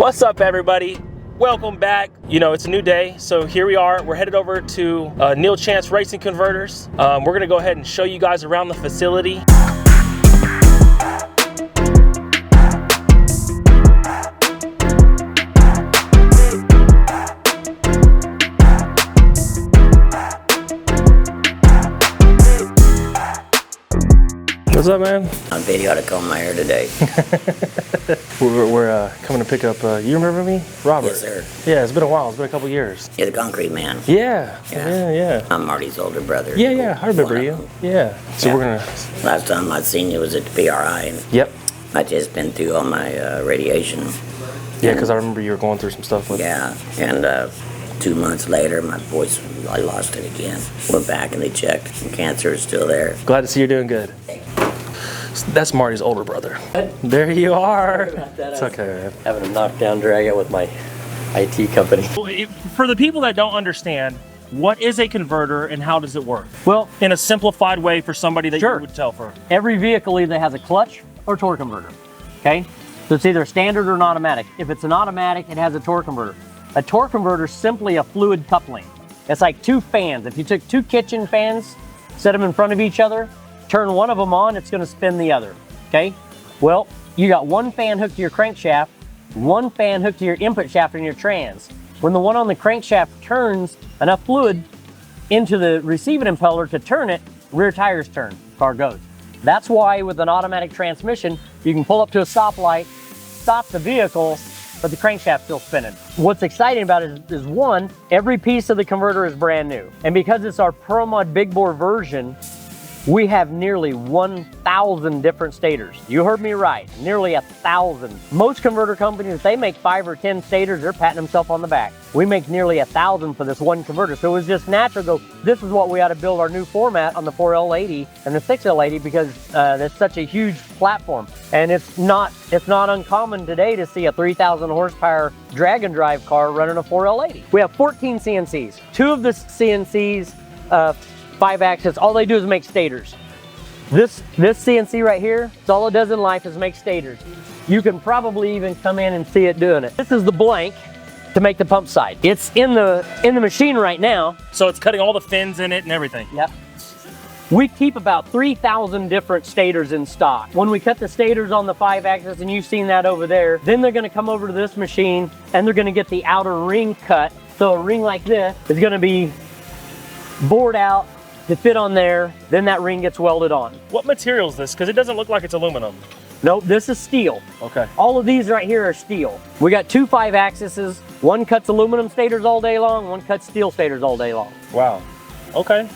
What's up, everybody? Welcome back. You know, it's a new day, so here we are. We're headed over to Neal Racing Converters. We're gonna go ahead and show you guys around the facility. What's up, man? On video to comb my hair today. we're coming to pick up, you remember me? Robert. Yes, sir. Yeah, it's been a while. It's been a couple years. You're the concrete man. Yeah. I'm Marty's older brother. Yeah, I remember you. Yeah. So we're gonna... Last time I seen you was at the PRI. And yep. I just been through all my radiation. Yeah, because I remember you were going through some stuff with... Yeah, and 2 months later, my voice, I lost it again. Went back and they checked, and cancer is still there. Glad to see you're doing good. That's Marty's older brother. There you are. It's okay, man. Having a knockdown drag out with my IT company. For the people that don't understand, what is a converter and how does it work? Well, in a simplified way for somebody that you would tell for. Every vehicle either has a clutch or torque converter, okay? So it's either standard or an automatic. If it's an automatic, it has a torque converter. A torque converter is simply a fluid coupling. It's like two fans. If you took two kitchen fans, set them in front of each other, turn one of them on, it's gonna spin the other, okay? Well, you got one fan hooked to your crankshaft, one fan hooked to your input shaft in your trans. When the one on the crankshaft turns enough fluid into the receiving impeller to turn it, rear tires turn, car goes. That's why with an automatic transmission, you can pull up to a stoplight, stop the vehicle, but the crankshaft's still spinning. What's exciting about it is one, every piece of the converter is brand new. And because it's our ProMod big bore version, we have nearly 1,000 different stators. You heard me right, nearly 1,000. Most converter companies, if they make 5 or 10 stators, they're patting themselves on the back. We make nearly 1,000 for this one converter. So it was just natural to go, this is what we ought to build our new format on the 4L80 and the 6L80 because that's such a huge platform. And it's not uncommon today to see a 3,000 horsepower drag and drive car running a 4L80. We have 14 CNCs. 2 of the CNCs, 5-axis, all they do is make stators. This CNC right here, it's all it does in life is make stators. You can probably even come in and see it doing it. This is the blank to make the pump side. It's in the machine right now. So it's cutting all the fins in it and everything. Yep. We keep about 3,000 different stators in stock. When we cut the stators on the 5-axis, and you've seen that over there, then they're gonna come over to this machine and they're gonna get the outer ring cut. So a ring like this is gonna be bored out to fit on there, then that ring gets welded on. What material is this? Because it doesn't look like it's aluminum. Nope, this is steel. Okay. All of these right here are steel. We got 2 5-axes. One cuts aluminum stators all day long, one cuts steel stators all day long. Wow. Okay.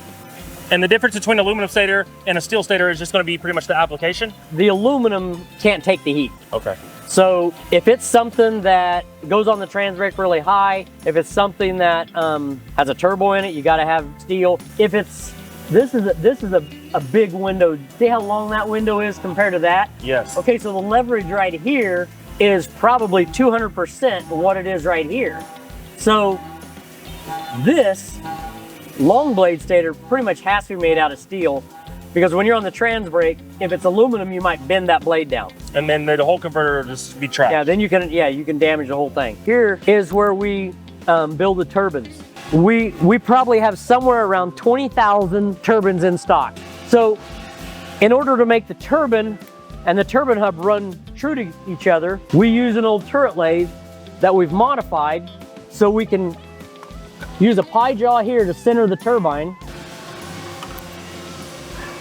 And the difference between an aluminum stator and a steel stator is just going to be pretty much the application? The aluminum can't take the heat. Okay. So if it's something that goes on the trans brake really high, if it's something that has a turbo in it, you got to have steel. If it's this is a big window. See how long that window is compared to that? Yes. Okay, so the leverage right here is probably 200% of what it is right here. So this long blade stator pretty much has to be made out of steel because when you're on the trans brake, if it's aluminum, you might bend that blade down. And then the whole converter will just be trapped. Yeah, then you can damage the whole thing. Here is where we build the turbines. We probably have somewhere around 20,000 turbines in stock. So in order to make the turbine and the turbine hub run true to each other, we use an old turret lathe that we've modified so we can use a pie jaw here to center the turbine.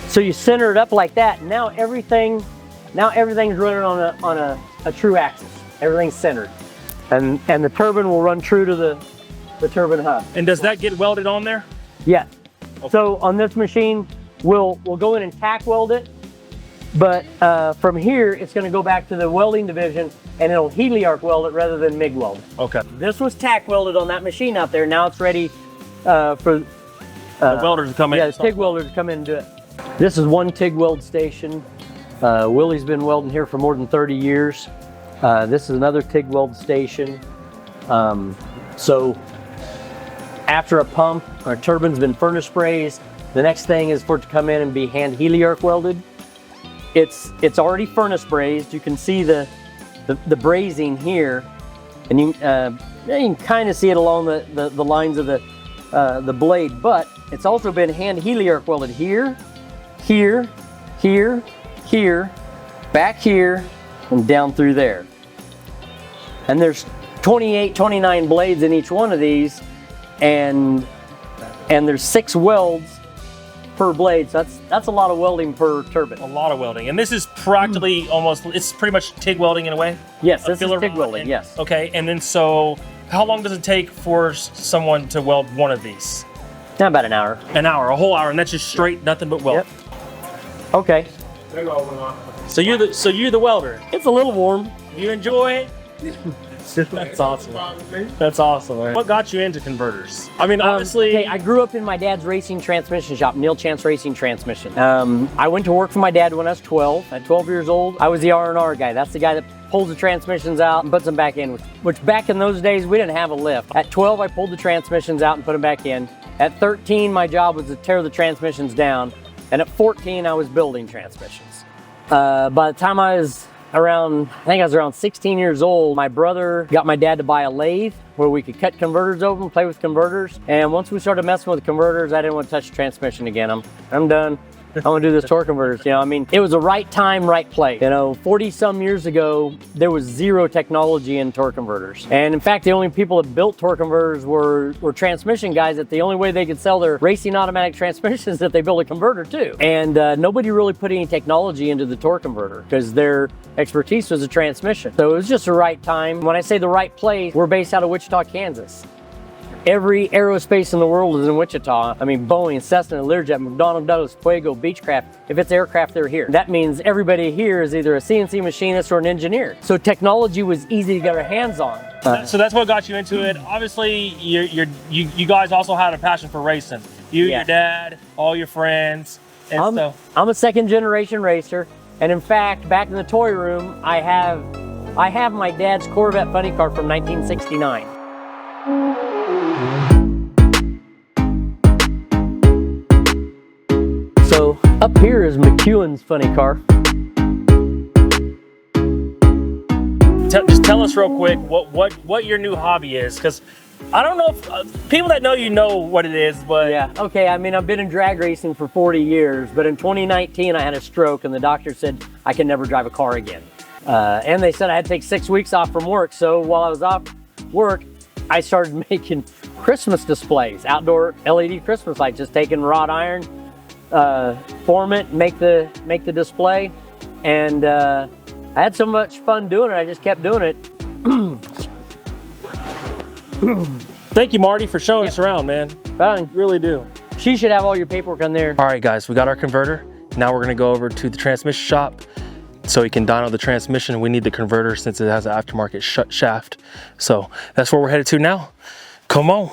So you center it up like that. Now everything's running on a true axis. Everything's centered. And the turbine will run true to the turbine hub. And does that get welded on there? Yes. Okay. So on this machine, we'll go in and tack weld it, but from here, it's gonna go back to the welding division and it'll heliarc weld it rather than MIG weld. Okay. This was tack welded on that machine out there. Now it's ready for the welders to come in. Yeah, the TIG welders to come in and do it. This is one TIG weld station. Willie's been welding here for more than 30 years. This is another TIG weld station. So after a pump or a turbine's been furnace brazed, the next thing is for it to come in and be hand heliarc welded. It's already furnace brazed. You can see the brazing here And you can kind of see it along the lines of the blade, but it's also been hand heliarc welded here, here, here, here, back here, and down through there. And there's 28, 29 blades in each one of these, and there's 6 welds per blade. So that's a lot of welding per turbine. A lot of welding. And this is practically almost, it's pretty much TIG welding in a way? Yes, this is TIG welding, yes. Okay, and then so how long does it take for someone to weld one of these? About an hour. An hour, a whole hour, and that's just straight, nothing but weld. Yep. Okay. So you're the welder. It's a little warm. You enjoy it? That's awesome. That's awesome, man. What got you into converters? I mean, obviously... Okay, I grew up in my dad's racing transmission shop, Neal Racing Transmission. I went to work for my dad when I was 12. At 12 years old, I was the R&R guy. That's the guy that pulls the transmissions out and puts them back in, which back in those days, we didn't have a lift. At 12, I pulled the transmissions out and put them back in. At 13, my job was to tear the transmissions down. And at 14, I was building transmissions. By the time I was around 16 years old, my brother got my dad to buy a lathe where we could cut converters open, play with converters. And once we started messing with converters, I didn't want to touch the transmission again. I'm done. I want to do this torque converters. You know, I mean, it was the right time, right place. You know, 40 some years ago, there was zero technology in torque converters. And in fact, the only people that built torque converters were transmission guys, that the only way they could sell their racing automatic transmissions is that they built a converter too. And nobody really put any technology into the torque converter because their expertise was the transmission. So it was just the right time. When I say the right place, we're based out of Wichita, Kansas. Every aerospace in the world is in Wichita. I mean, Boeing, Cessna, Learjet, McDonnell Douglas, Fuego, Beechcraft. If it's aircraft, they're here. That means everybody here is either a CNC machinist or an engineer. So technology was easy to get our hands on. So that's what got you into it. Obviously, you guys also had a passion for racing. You, your dad, all your friends. And I'm a second generation racer. And in fact, back in the toy room, I have my dad's Corvette funny car from 1969. So up here is McEwen's funny car. Just tell us real quick what your new hobby is, because I don't know if people that know you know what it is, but yeah. Okay, I mean, I've been in drag racing for 40 years, but in 2019 I had a stroke and the doctor said I can never drive a car again. And they said I had to take 6 weeks off from work. So while I was off work, I started making Christmas displays, outdoor LED Christmas lights, just taking wrought iron, form it, make the display, and I had so much fun doing it, I just kept doing it. Thank you, Marty, for showing us around, man. Fine. Really do. She should have all your paperwork on there. All right, guys, we got our converter. Now we're gonna go over to the transmission shop so we can dyno the transmission. We need the converter since it has an aftermarket shaft. So that's where we're headed to now. Come on.